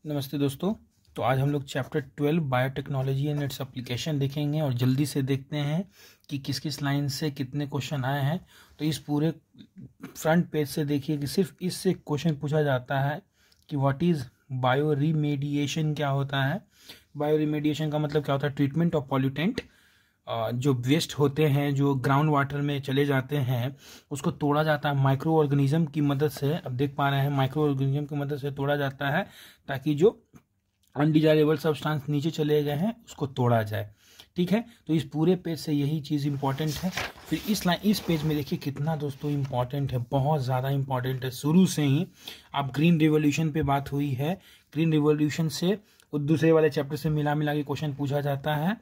नमस्ते दोस्तों। तो आज हम लोग chapter 12 biotechnology and its application देखेंगे और जल्दी से देखते हैं कि किस किस लाइन से कितने क्वेश्चन आए हैं। तो इस पूरे फ्रंट पेज से देखिए कि सिर्फ इससे क्वेश्चन पूछा जाता है कि व्हाट इज़ बायो रिमेडिएशन, क्या होता है। बायो रिमेडिएशन का मतलब क्या होता है? ट्रीटमेंट ऑफ पॉल्यूटेंट, जो वेस्ट होते हैं जो ग्राउंड वाटर में चले जाते हैं उसको तोड़ा जाता है माइक्रो ऑर्गेनिज्म की मदद से। अब देख पा रहे हैं माइक्रो ऑर्गेनिज्म की मदद से तोड़ा जाता है ताकि जो अनडिजायरेबल सब्सटेंस नीचे चले गए हैं उसको तोड़ा जाए। ठीक है, तो इस पूरे पेज से यही चीज़ इंपॉर्टेंट है। फिर इस पेज में देखिए कितना दोस्तों इंपॉर्टेंट है, बहुत ज़्यादा इंपॉर्टेंट है। शुरू से ही आप ग्रीन रिवॉल्यूशन पे बात हुई है, ग्रीन रिवॉल्यूशन से दूसरे वाले चैप्टर से मिला के क्वेश्चन पूछा जाता है।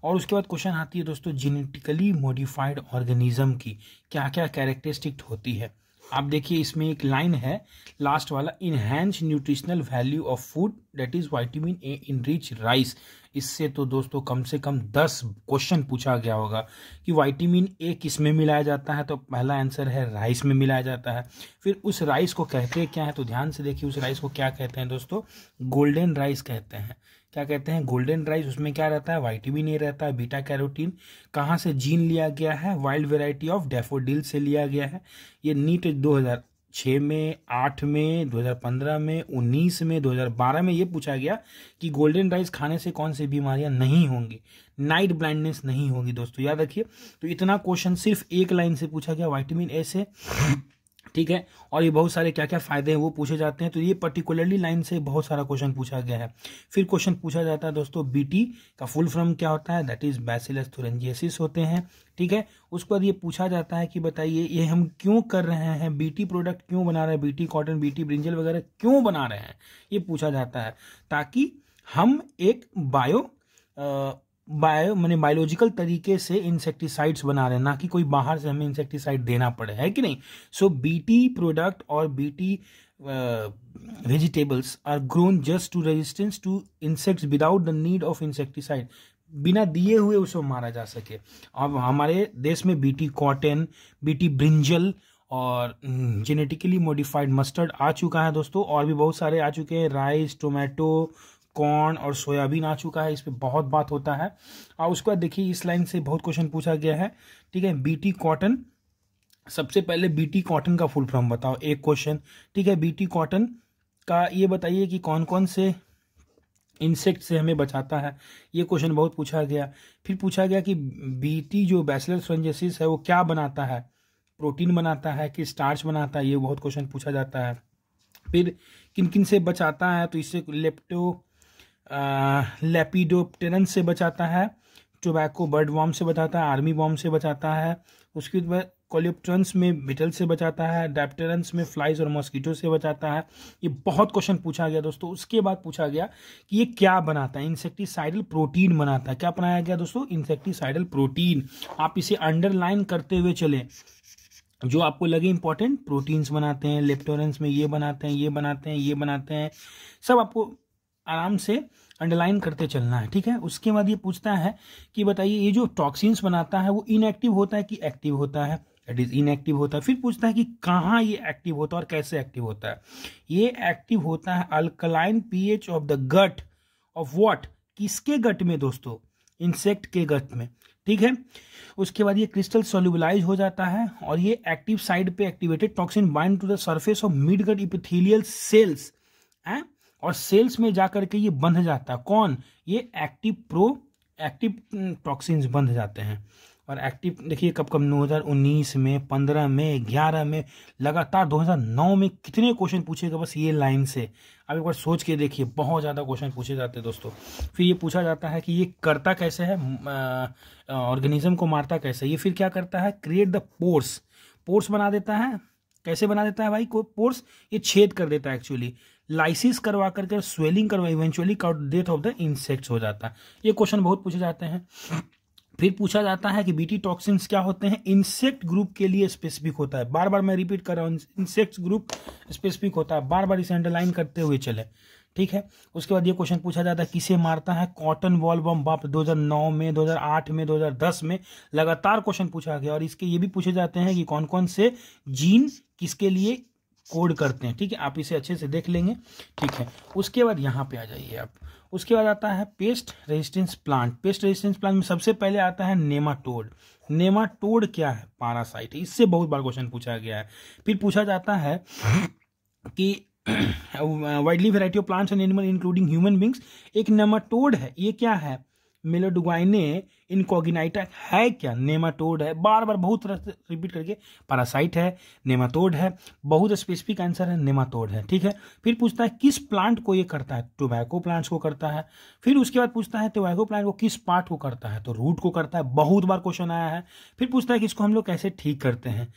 और उसके बाद क्वेश्चन आती है दोस्तों जेनेटिकली मॉडिफाइड ऑर्गेनिज्म की क्या क्या कैरेक्टरिस्टिक होती है। आप देखिए इसमें एक लाइन है लास्ट वाला, enhance nutritional value of food that is vitamin A in rich rice. इससे तो दोस्तों कम से कम 10 क्वेश्चन पूछा गया होगा कि विटामिन ए किस में मिलाया जाता है। तो पहला आंसर है राइस में मिलाया जाता है। फिर उस राइस को कहते क्या है, तो ध्यान से देखिए उस राइस को क्या कहते हैं दोस्तों, गोल्डन राइस कहते हैं। क्या कहते हैं? Golden rice. उसमें क्या रहता है? विटामिन ए रहता है, बीटा कैरोटीन। कहाँ से जीन लिया गया है? वाइल्ड वेराइटी ऑफ डैफोडिल से लिया गया है। ये नीट 2006 में, 8 में, 2015 में, 19 में, 2012 में ये पूछा गया कि गोल्डन राइस खाने से कौन सी बीमारियां नहीं होंगी, नाइट ब्लाइंडनेस नहीं होगी। दोस्तों याद रखिए, तो इतना क्वेश्चन सिर्फ एक लाइन से पूछा गया विटामिन ए से। ठीक है, और ये बहुत सारे क्या क्या फायदे हैं वो पूछे जाते हैं। तो ये पर्टिकुलरली लाइन से बहुत सारा क्वेश्चन पूछा गया है। फिर क्वेश्चन पूछा जाता है दोस्तों बीटी का फुल फॉर्म क्या होता है, दैट इज बैसिलस थुरिंजियसिस होते हैं। ठीक है, उसके बाद ये पूछा जाता है कि बताइए ये हम क्यों कर रहे हैं, बीटी प्रोडक्ट क्यों बना रहे हैं, बीटी कॉटन, बीटी ब्रिंजल वगैरह क्यों बना रहे हैं, ये पूछा जाता है ताकि हम एक बायोलॉजिकल तरीके से इंसेक्टिसाइड्स बना रहे हैं, ना कि कोई बाहर से हमें इंसेक्टिसाइड देना पड़े, है कि नहीं। सो बीटी प्रोडक्ट और BT vegetables are grown just to resistance to insects without the need of insecticide, बिना दिए हुए उसको मारा जा सके। अब हमारे देश में बीटी कॉटन, बीटी ब्रिंजल और जेनेटिकली मॉडिफाइड मस्टर्ड आ चुका है दोस्तों, और भी बहुत सारे आ चुके हैं, राइस, टोमेटो, कॉर्न और सोयाबीन आ चुका है। इस पे बहुत बात होता है। और उसके बाद देखिए इस लाइन से बहुत क्वेश्चन पूछा गया है। ठीक है, बीटी कॉटन, सबसे पहले बीटी कॉटन का फुल फॉर्म बताओ, एक क्वेश्चन। ठीक है, बीटी कॉटन का ये बताइए कि कौन कौन से इंसेक्ट से हमें बचाता है, ये क्वेश्चन बहुत पूछा गया। फिर पूछा गया कि बीटी जो बैसिलस थुरिंजियसिस है वो क्या बनाता है, प्रोटीन बनाता है कि स्टार्च बनाता है, ये बहुत क्वेश्चन पूछा जाता है। फिर किन किन से बचाता है, तो इससे लेपिडोप्टेरन से बचाता है, टोबैको बर्ड वॉर्म से बचाता है, आर्मी वॉर्म से बचाता है। उसके बाद कोलिप्टरंस में बिटल से बचाता है, डैप्टेरंस में फ्लाइज और मॉस्किटो से बचाता है। ये बहुत क्वेश्चन पूछा गया दोस्तों। उसके बाद पूछा गया कि ये क्या बनाता है, इंसेक्टिसाइडल प्रोटीन बनाता है। क्या बनाया गया दोस्तों? Insecticidal protein. आप इसे अंडरलाइन करते हुए चले, जो आपको लगे इंपॉर्टेंट। प्रोटीन्स बनाते हैं, लेप्टोरेंस में ये बनाते हैं, ये बनाते हैं, ये बनाते हैं, सब आपको आराम से अंडरलाइन करते चलना है। ठीक है, उसके बाद ये पूछता है कि बताइए ये जो टॉक्सिन्स बनाता है वो इनएक्टिव होता है कि एक्टिव होता है, दैट इज इनएक्टिव होता है। फिर पूछता है कि कहाँ ये एक्टिव होता है और कैसे एक्टिव होता है। ये एक्टिव होता है alkaline pH of the gut of what, किसके गट में दोस्तों? इंसेक्ट के गट में। ठीक है, उसके बाद ये क्रिस्टल सोल्यूबलाइज हो जाता है और ये एक्टिव साइड पे activated toxin bind to the surface of mid gut epithelial cells है, और सेल्स में जाकर के ये बंध जाता है। कौन? ये एक्टिव टॉक्सिन्स बंध जाते हैं। और एक्टिव देखिए कब कब 2019 में, 15 में, 11 में, लगातार 2009 में कितने क्वेश्चन पूछेगा बस ये लाइन से। अब एक बार सोच के देखिए, बहुत ज़्यादा क्वेश्चन पूछे जाते हैं दोस्तों। फिर ये पूछा जाता है कि ये करता कैसे है, ऑर्गेनिज्म को मारता कैसे। ये फिर क्या करता है? क्रिएट द पोर्स बना देता है। कैसे बना देता है भाई को पोर्स? ये छेद कर देता है एक्चुअली, लाइसिस करवा करके स्वेलिंग करवा, eventually death of the insects हो जाता है। ये क्वेश्चन बहुत पूछे जाते हैं। फिर पूछा जाता है कि बीटी टॉक्सिन्स क्या होते हैं, इंसेक्ट ग्रुप के लिए स्पेसिफिक होता है। बार बार मैं रिपीट कर रहा हूँ, इंसेक्ट ग्रुप स्पेसिफिक होता है, बार बार इसे अंडरलाइन करते हुए चले। ठीक है, उसके बाद ये क्वेश्चन पूछा जाता है किसे मारता है, कॉटन वॉलवर्म। बाप 2009 में, 2008 में, 2010 में लगातार क्वेश्चन पूछा गया। और इसके ये भी पूछे जाते हैं कि कौन कौन से जीन किसके लिए कोड करते हैं, ठीक है, आप इसे अच्छे से देख लेंगे, ठीक है। उसके बाद यहाँ पे आ जाइए आप, उसके बाद आता है paste resistance plant. Paste resistance plant में सबसे पहले आता है नेमाटोड। नेमाटोड क्या है? पैरासाइट। इससे बहुत बार क्वेश्चन पूछा गया है। फिर पूछा जाता है कि widely variety of plants and animal including human beings, एक नेमाटोड है, ये क्या है? मेलोडोगाइने इनकॉग्निटा है क्या? नेमाटोड है। बार बार बहुत तरह से रिपीट करके, पैरासाइट है, नेमाटोड है, बहुत स्पेसिफिक आंसर है, नेमाटोड है, ठीक है। फिर पूछता है किस प्लांट को ये करता है? टोबैको प्लांट्स को करता है। फिर उसके बाद पूछता है टोबैको प्लांट को किस पार्ट को करता है? तो रूट को करता है, बहुत बार क्वेश्चन आया है। फिर पूछता है कि इसको हम लोग कैसे ठीक करते हैं,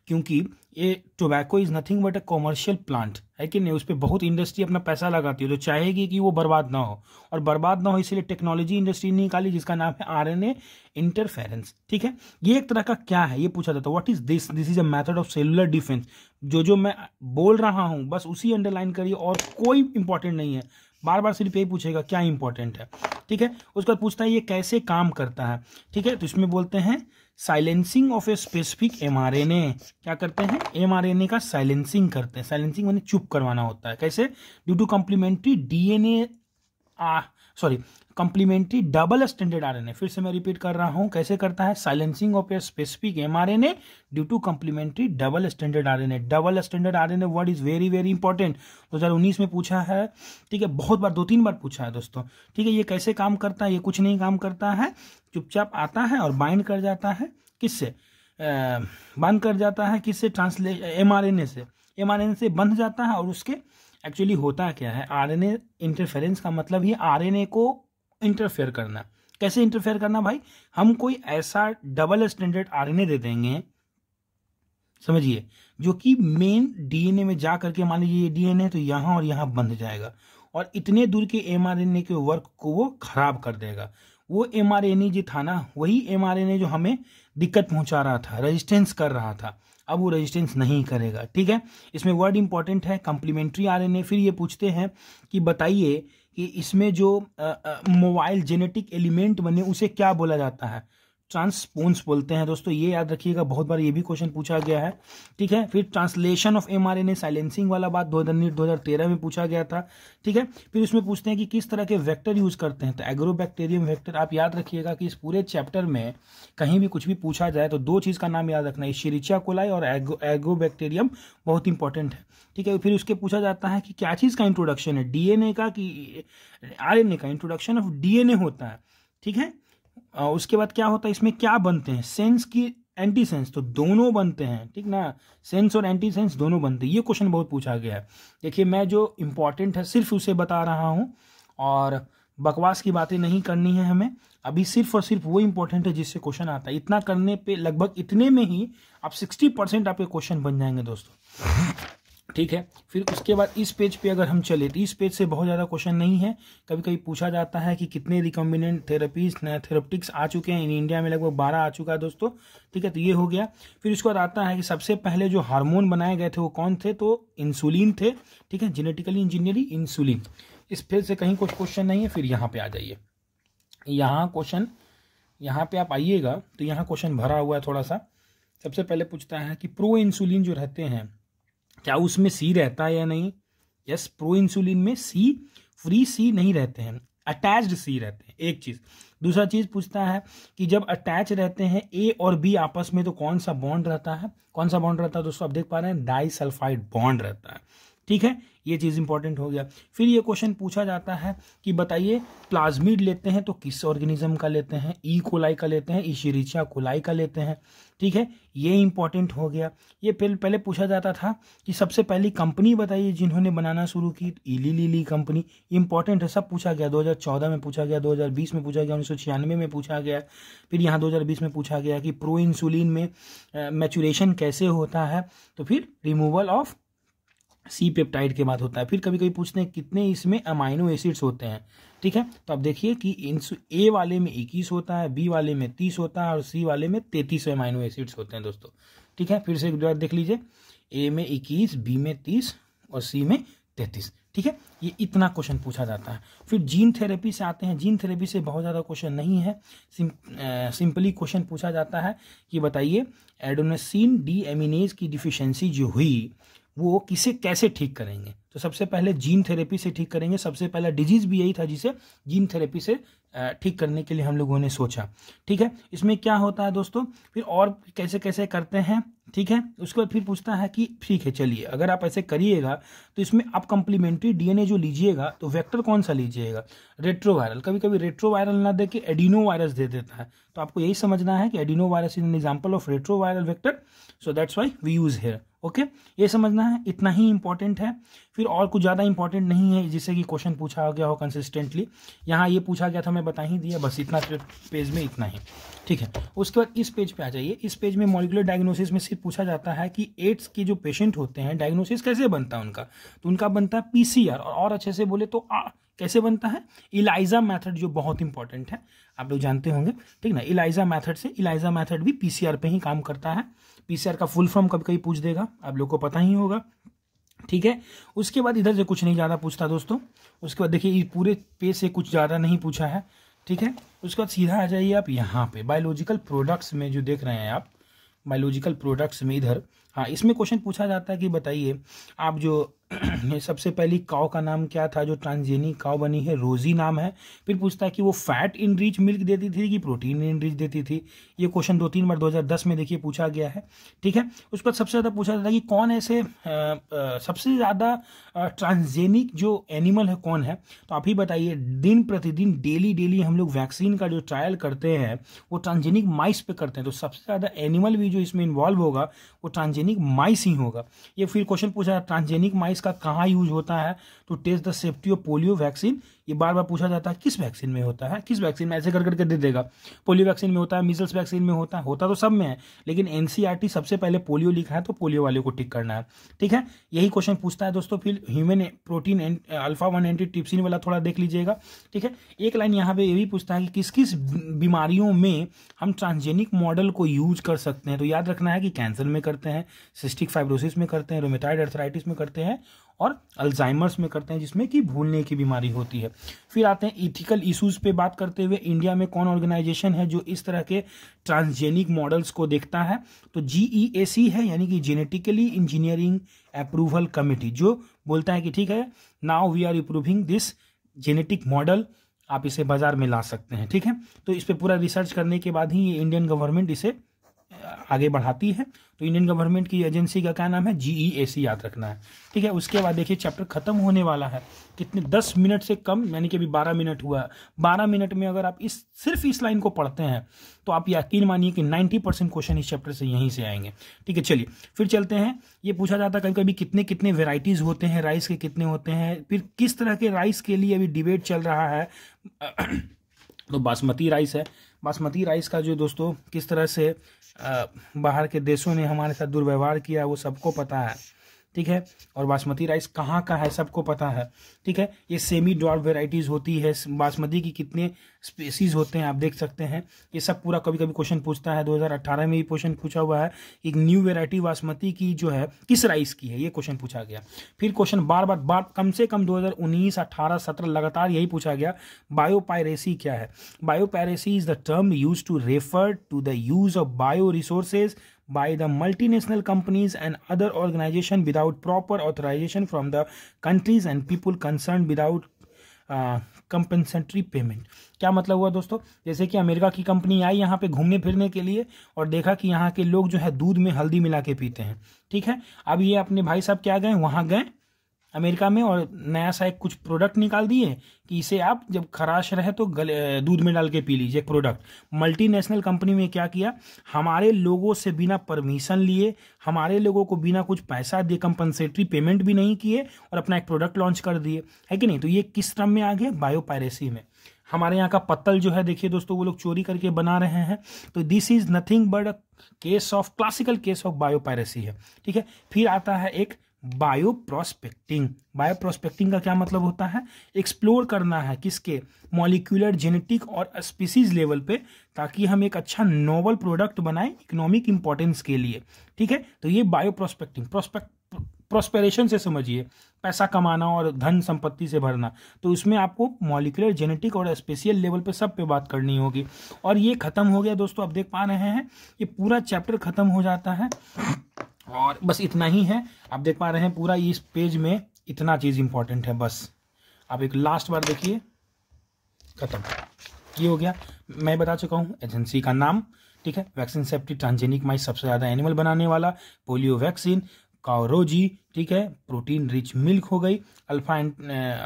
क्योंकि ये tobacco is nothing but a commercial plant, है कि नहीं, उस पर बहुत इंडस्ट्री अपना पैसा लगाती है, तो चाहेगी कि वो बर्बाद ना हो, और बर्बाद ना हो इसलिए टेक्नोलॉजी इंडस्ट्री निकाली जिसका नाम है आरएनए इंटरफेरेंस, ठीक है। ये एक तरह का क्या है, ये पूछा जाता है। What is this? This is a method of cellular defence. जो मैं बोल रहा हूं बस उसी अंडरलाइन करिए, और कोई इंपॉर्टेंट नहीं है, बार बार सिर्फ यही पूछेगा क्या इंपॉर्टेंट है, ठीक है। उसके बाद पूछता है ये कैसे काम करता है, ठीक है। तो इसमें बोलते हैं silencing of a specific mRNA. क्या करते हैं? एमआरएनए का साइलेंसिंग करते हैं। साइलेंसिंग माने चुप करवाना होता है। कैसे? Due to complementary DNA complementary double standard RNA. फिर से मैं रिपीट कर रहा हूं, कैसे करता है? Silencing of a specific mRNA due to complementary double standard RNA. Double standard RNA word is very very important, 2019 में पूछा है, ठीक है, बहुत बार, 2-3 बार पूछा है दोस्तों, ठीक है। ये कैसे काम करता है? ये कुछ नहीं काम करता है, चुपचाप आता है और बाइंड कर जाता है, किससे? बंद कर जाता है, किससे? एमआरएनए से। एमआरएनए से बंध जाता है, और उसके एक्चुअली होता क्या है? आरएनए इंटरफेरेंस का मतलब ही आरएनए को इंटरफेयर करना। कैसे इंटरफेयर करना भाई? हम कोई ऐसा डबल स्टैंडर्ड आरएनए दे देंगे, समझिए, जो कि मेन डीएनए में जा करके, मान लीजिए ये डीएनए तो यहां और यहां बंध जाएगा, और इतने दूर के एमआरएनए के वर्क को वो खराब कर देगा। वो एमआरएनए जो था ना, वही एमआरएनए जो हमें दिक्कत पहुंचा रहा था, रेजिस्टेंस कर रहा था, अब वो रेजिस्टेंस नहीं करेगा, ठीक है। इसमें वर्ड इंपॉर्टेंट है कॉम्प्लीमेंट्री आरएनए। फिर ये पूछते हैं कि बताइए कि इसमें जो मोबाइल जेनेटिक एलिमेंट बने उसे क्या बोला जाता है? ट्रांसपोन्स बोलते हैं दोस्तों, ये याद रखिएगा, बहुत बार ये भी क्वेश्चन पूछा गया है, ठीक है। फिर ट्रांसलेशन ऑफ एमआरएनए, साइलेंसिंग वाला बात 2013 में पूछा गया था, ठीक है। फिर उसमें पूछते हैं कि किस तरह के वेक्टर यूज करते हैं, तो एग्रोबैक्टीरियम वेक्टर। आप याद रखिएगा कि इस पूरे चैप्टर में कहीं भी कुछ भी पूछा जाए तो 2 चीज का नाम याद रखना है, इशरिचिया कोलाई और एग्रोबैक्टीरियम, बहुत इंपॉर्टेंट है, ठीक है। फिर उसके पूछा जाता है कि क्या चीज का इंट्रोडक्शन है, डीएनए का कि आरएनए का? इंट्रोडक्शन ऑफ डीएनए होता है, ठीक है। उसके बाद क्या होता है, इसमें क्या बनते हैं? सेंस की एंटी सेंस, तो दोनों बनते हैं, ठीक ना, सेंस और एंटी सेंस दोनों बनते हैं। ये क्वेश्चन बहुत पूछा गया है। देखिए, मैं जो इंपॉर्टेंट है सिर्फ उसे बता रहा हूं, और बकवास की बातें नहीं करनी है हमें। अभी सिर्फ और सिर्फ वो इंपॉर्टेंट है जिससे क्वेश्चन आता है। इतना करने पे, लगभग इतने में ही आप 60% आपके क्वेश्चन बन जाएंगे दोस्तों, ठीक है। फिर उसके बाद इस पेज पे अगर हम चले तो इस पेज से बहुत ज़्यादा क्वेश्चन नहीं है। कभी कभी पूछा जाता है कि कितने रिकम्बिनेंट थेरेपीज थेरेप्टिक्स आ चुके हैं इन इंडिया में, लगभग 12 आ चुका है दोस्तों, ठीक है। तो ये हो गया। फिर उसके बाद आता है कि सबसे पहले जो हार्मोन बनाए गए थे वो कौन थे, तो इंसुलिन थे, ठीक है, जेनेटिकली इंजीनियरिंग इंसुलिन। इस पेज से कहीं कुछ क्वेश्चन नहीं है। फिर यहाँ पे आ जाइए, यहाँ क्वेश्चन, यहाँ पे आप आइएगा तो यहाँ क्वेश्चन भरा हुआ है थोड़ा सा। सबसे पहले पूछता है कि प्रो इंसुलिन जो रहते हैं क्या उसमें सी रहता है या नहीं? यस, प्रो इंसुलिन में सी, फ्री सी नहीं रहते हैं, अटैच्ड सी रहते हैं, एक चीज। दूसरा चीज पूछता है कि जब अटैच रहते हैं ए और बी आपस में तो कौन सा बॉन्ड रहता है? कौन सा बॉन्ड रहता है दोस्तों? आप देख पा रहे हैं, डाइसल्फाइड बॉन्ड रहता है, ठीक है। ये चीज इंपॉर्टेंट हो गया। फिर ये क्वेश्चन पूछा जाता है कि बताइए प्लाज्मिड लेते हैं तो किस ऑर्गेनिज्म का लेते हैं? ई कोलाई का लेते हैं, इशरिचिया कोलाई का लेते हैं, ठीक है। ये इंपॉर्टेंट हो गया। ये पहले पूछा जाता था कि सबसे पहली कंपनी बताइए जिन्होंने बनाना शुरू की, इली लिली कंपनी। इंपॉर्टेंट है, सब पूछा गया। 2014 में पूछा गया, 2020 में पूछा गया, 1996 में पूछा गया। फिर यहाँ 2020 में पूछा गया कि प्रो इंसुलिन में मैचुरेशन कैसे होता है, तो फिर रिमूवल ऑफ सी पेप्टाइड के बाद होता है। फिर कभी कभी पूछते हैं कितने इसमें अमाइनो एसिड्स होते हैं, ठीक है। तो आप देखिए कि ए वाले में 21 होता है, बी वाले में 30 होता है, और सी वाले में 33 अमाइनो एसिड्स होते हैं दोस्तों, ठीक है। फिर से एक बार देख लीजिए, ए में 21, बी में 30 और सी में 33, ठीक है। ये इतना क्वेश्चन पूछा जाता है। फिर जीन थेरेपी से आते हैं। जीन थेरेपी से बहुत ज़्यादा क्वेश्चन नहीं है, सिंपली क्वेश्चन पूछा जाता है कि बताइए एडेनोसिन डी एमिनेज की डिफिशियंसी जो हुई वो किसे कैसे ठीक करेंगे। तो सबसे पहले जीन थेरेपी से ठीक करेंगे, सबसे पहला डिजीज भी यही था जिसे जीन थेरेपी से ठीक करने के लिए हम लोगों ने सोचा। ठीक है, इसमें क्या होता है दोस्तों, फिर और कैसे कैसे करते हैं, ठीक है। उसके बाद फिर पूछता है कि ठीक है चलिए अगर आप ऐसे करिएगा तो इसमें आप कम्प्लीमेंट्री डीएनए जो लीजिएगा तो वेक्टर कौन सा लीजिएगा, रेट्रोवायरल। कभी कभी रेट्रोवायरल ना दे के एडिनो वायरस दे देता है, तो आपको यही समझना है कि adenovirus is an example of retroviral vector, so that's why we use here. Okay, ये समझना है, इतना ही इंपॉर्टेंट है, फिर और कुछ ज़्यादा इंपॉर्टेंट नहीं है जिससे कि क्वेश्चन पूछा गया हो कंसिस्टेंटली। यहाँ ये पूछा गया था मैं बता ही दिया, बस इतना पेज में इतना ही, ठीक है। उसके बाद इस पेज पे आ जाइए। इस पेज में मॉलिक्यूलर डायग्नोसिस में सिर्फ पूछा जाता है कि एड्स के जो पेशेंट होते हैं डायग्नोसिस कैसे बनता है उनका, तो उनका बनता है पीसीआर, और अच्छे से बोले तो कैसे बनता है, इलाइजा मेथड, जो बहुत इंपॉर्टेंट है, आप लोग जानते होंगे, ठीक ना। इलाइजा मेथड से, इलाइजा मेथड भी पीसीआर पे ही काम करता है। पीसीआर का फुल फॉर्म कभी कभी पूछ देगा, आप लोग को पता ही होगा, ठीक है। उसके बाद इधर से कुछ नहीं ज़्यादा पूछता दोस्तों। उसके बाद देखिए पूरे पेज से कुछ ज़्यादा नहीं पूछा है, ठीक है। उसके बाद सीधा आ जाइए आप यहाँ पे बायोलॉजिकल प्रोडक्ट्स में जो देख रहे हैं आप, बायोलॉजिकल प्रोडक्ट्स में इधर, हाँ, इसमें क्वेश्चन पूछा जाता है कि बताइए आप जो सबसे पहली काव का नाम क्या था जो ट्रांसजेनिक काव बनी है, रोजी नाम है। फिर पूछता है कि वो फैट इन रिच मिल्क देती थी कि प्रोटीन इन रिच देती थी। ये क्वेश्चन 2-3 बार 2010 में देखिए पूछा गया है, ठीक है। उसके बाद सबसे ज़्यादा पूछा जाता है कि कौन ऐसे सबसे ज़्यादा ट्रांसजेनिक जो एनिमल है कौन है, तो आप ही बताइए। दिन प्रतिदिन डेली हम लोग वैक्सीन का जो ट्रायल करते हैं वो ट्रांसजेनिक माइस पे करते हैं, तो सबसे ज़्यादा एनिमल भी जो इसमें इन्वॉल्व होगा वो ट्रांसजेनिक माइस ही होगा। ये फिर क्वेश्चन पूछा ट्रांसजेनिक माइस का कहाँ यूज होता है, तो test the safety of polio vaccine. ये बार बार पूछा जाता है किस वैक्सीन में होता है, किस वैक्सीन में, ऐसे कर करके दे देगा। पोलियो वैक्सीन में होता है, मीजल्स वैक्सीन में होता है, होता तो सब में है, लेकिन एनसीईआरटी सबसे पहले पोलियो लिखा है तो पोलियो वाले को टिक करना है, ठीक है। यही क्वेश्चन पूछता है दोस्तों। फिर ह्यूमन प्रोटीन अल्फा 1 एंटीट्रिप्सिन वाला थोड़ा देख लीजिएगा, ठीक है। एक लाइन यहाँ पे ये भी पूछता है कि किस किस बीमारियों में हम ट्रांसजेनिक मॉडल को यूज कर सकते हैं, तो याद रखना है कि कैंसर में करते हैं, सिस्टिक फाइब्रोसिस में करते हैं, रोमेटॉइड अर्थराइटिस में करते हैं, और अल्जाइमर्स में करते हैं जिसमें कि भूलने की बीमारी होती है। फिर आते हैं इथिकल इश्यूज पे बात करते हुए, इंडिया में कौन ऑर्गेनाइजेशन है जो इस तरह के ट्रांसजेनिक मॉडल्स को देखता है, तो GEAC है, यानी कि जेनेटिकली इंजीनियरिंग अप्रूवल कमेटी, जो बोलता है कि ठीक है now we are approving this genetic model, आप इसे बाजार में ला सकते हैं, ठीक है। तो इस पर पूरा रिसर्च करने के बाद ही ये इंडियन गवर्नमेंट इसे आगे बढ़ाती है। तो इंडियन गवर्नमेंट की एजेंसी का क्या नाम है, GEAC, याद रखना है, ठीक है। उसके बाद देखिए चैप्टर खत्म होने वाला है, कितने 10 मिनट से कम, यानी कि अभी 12 मिनट हुआ है। 12 मिनट में अगर आप सिर्फ इस लाइन को पढ़ते हैं तो आप यकीन मानिए कि 90% क्वेश्चन इस चैप्टर से यहीं से आएंगे, ठीक है। चलिए फिर चलते हैं। ये पूछा जाता है कभी कभी कितने कितने वेराइटीज होते हैं राइस के, कितने होते हैं, फिर किस तरह के राइस के लिए अभी डिबेट चल रहा है। तो बासमती राइस है, बासमती राइस का जो दोस्तों किस तरह से बाहर के देशों ने हमारे साथ दुर्व्यवहार किया वो सबको पता है, ठीक है। और बासमती राइस कहाँ का है सबको पता है, ठीक है। ये सेमी ड्वार्फ वेराइटीज़ होती है, बासमती की कितने स्पीसीज होते हैं आप देख सकते हैं। ये सब पूरा कभी कभी क्वेश्चन पूछता है, 2018 में ये क्वेश्चन पूछा हुआ है, एक न्यू वेराइटी बासमती की जो है किस राइस की है, ये क्वेश्चन पूछा गया। फिर क्वेश्चन बार कम से कम 2019, 18, 17 लगातार यही पूछा गया, बायोपायरेसी क्या है। Biopiracy is the term use to refer to the use of bio resources by the multinational companies and other organization without proper authorization from the countries and people concerned without compensatory payment। क्या मतलब हुआ दोस्तों, जैसे कि America की company आई यहाँ पे घूमने फिरने के लिए और देखा कि यहाँ के लोग जो है दूध में हल्दी मिला के पीते हैं, ठीक है। अब ये अपने भाई साहब क्या गए, वहाँ गए अमेरिका में और नया सा एक कुछ प्रोडक्ट निकाल दिए कि इसे आप जब खराश रहे तो दूध में डाल के पी लीजिए प्रोडक्ट। मल्टीनेशनल कंपनी में क्या किया, हमारे लोगों से बिना परमिशन लिए, हमारे लोगों को बिना कुछ पैसा दिए, कंपनसेटरी पेमेंट भी नहीं किए और अपना एक प्रोडक्ट लॉन्च कर दिए, है कि नहीं। तो ये किस क्रम में आ गया, बायोपायरेसी में। हमारे यहाँ का पत्तल जो है देखिए दोस्तों वो लोग चोरी करके बना रहे हैं, तो this is nothing but a case of classical case of biopiracy है, ठीक है। फिर आता है एक बायो प्रोस्पेक्टिंग। बायो प्रोस्पेक्टिंग का क्या मतलब होता है, एक्सप्लोर करना है किसके, मॉलिक्यूलर जेनेटिक और स्पीसीज लेवल पे, ताकि हम एक अच्छा नोवल प्रोडक्ट बनाएं इकोनॉमिक इंपॉर्टेंस के लिए, ठीक है। तो ये बायो प्रोस्पेक्टिंग, प्रोस्पेरेशन से समझिए, पैसा कमाना और धन संपत्ति से भरना, तो उसमें आपको मॉलिक्यूलर जेनेटिक और स्पेशियल लेवल पे सब पे बात करनी होगी। और ये खत्म हो गया दोस्तों, आप देख पा रहे हैं ये पूरा चैप्टर खत्म हो जाता है और बस इतना ही है, आप देख पा रहे हैं पूरा इस पेज में इतना चीज़ इंपॉर्टेंट है। बस आप एक लास्ट बार देखिए, खत्म, ये हो गया। मैं बता चुका हूँ एजेंसी का नाम, ठीक है, वैक्सीन सेफ्टी, ट्रांसजेनिक माइस सबसे ज़्यादा एनिमल बनाने वाला, पोलियो वैक्सीन, काउरोजी, ठीक है, प्रोटीन रिच मिल्क हो गई, अल्फा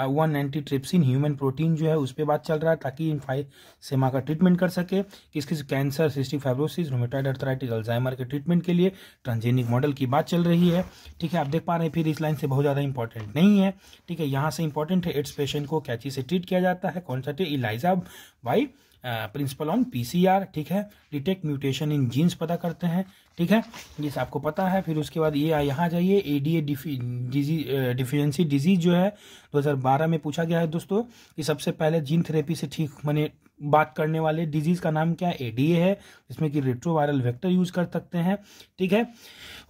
1 एंटीट्रिप्सिन ह्यूमन प्रोटीन जो है उस पर बात चल रहा है ताकि इन्फाइसेमा का ट्रीटमेंट कर सके, किस किस cancer, cystic fibrosis, rheumatoid arthritis, Alzheimer के ट्रीटमेंट के लिए ट्रांसजेनिक मॉडल की बात चल रही है, ठीक है। आप देख पा रहे हैं फिर इस लाइन से बहुत ज़्यादा इंपॉर्टेंट नहीं है, ठीक है। यहाँ से इंपॉर्टेंट है एड्स पेशेंट को क्या चीज़ से ट्रीट किया जाता है, कौन सा Elijah by principal on PCR, ठीक है, डिटेक्ट म्यूटेशन इन जीन्स पता करते हैं, ठीक है, ये आपको पता है। फिर उसके बाद ये यहाँ जाइए, एडीए डिफिशिएंसी डिजीज जो है 2012 में पूछा गया है दोस्तों कि सबसे पहले जीन थेरेपी से ठीक माने बात करने वाले डिजीज का नाम क्या है, एडीए है, जिसमें कि रेट्रोवायरल वेक्टर यूज कर सकते हैं, ठीक है।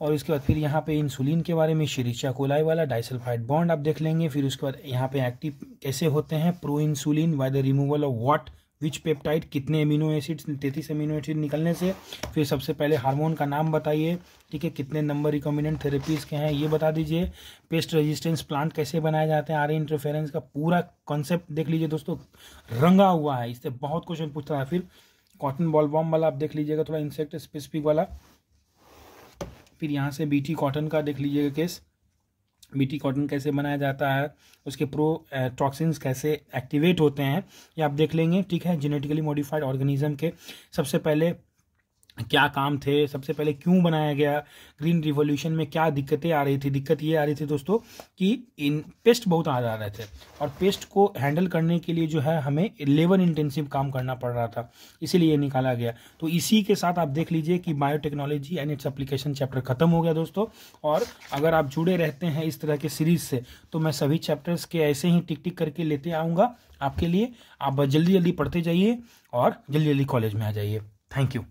और उसके बाद फिर यहाँ पे इंसुलिन के बारे में, शिरीशा कोलाई वाला डाइसल्फाइड बॉन्ड आप देख लेंगे। फिर उसके बाद यहाँ पे एक्टिव कैसे होते हैं, pro insulin by the removal of what which peptide, कितने अमीनो एसिड्स, 33 अमीनो एसिड निकलने से। फिर सबसे पहले हार्मोन का नाम बताइए, ठीक है, कितने नंबर रिकॉम्बिनेंट थेरेपीज के हैं ये बता दीजिए। पेस्ट रेजिस्टेंस प्लांट कैसे बनाए जाते हैं, आरए इंटरफेरेंस का पूरा कॉन्सेप्ट देख लीजिए दोस्तों, रंगा हुआ है, इससे बहुत क्वेश्चन पूछता है। फिर कॉटन बॉल बॉम्ब वाला आप देख लीजिएगा, थोड़ा इंसेक्ट स्पेसिफिक वाला। फिर यहाँ से बीटी कॉटन का देख लीजिएगा केस, बीटी कॉटन कैसे बनाया जाता है, उसके प्रो टॉक्सिन्स कैसे एक्टिवेट होते हैं ये आप देख लेंगे, ठीक है। जेनेटिकली मॉडिफाइड ऑर्गेनिज्म के सबसे पहले क्या काम थे, सबसे पहले क्यों बनाया गया, ग्रीन रिवॉल्यूशन में क्या दिक्कतें आ रही थी। दिक्कत ये आ रही थी दोस्तों कि इन पेस्ट बहुत आ जा रहे थे और पेस्ट को हैंडल करने के लिए जो है हमें लेबर इंटेंसिव काम करना पड़ रहा था, इसीलिए ये निकाला गया। तो इसी के साथ आप देख लीजिए कि biotechnology and its application chapter खत्म हो गया दोस्तों। और अगर आप जुड़े रहते हैं इस तरह के सीरीज से तो मैं सभी चैप्टर्स के ऐसे ही टिक टिक करके लेते आऊँगा आपके लिए। आप जल्दी जल्दी पढ़ते जाइए और जल्दी जल्दी कॉलेज में आ जाइए। Thank you.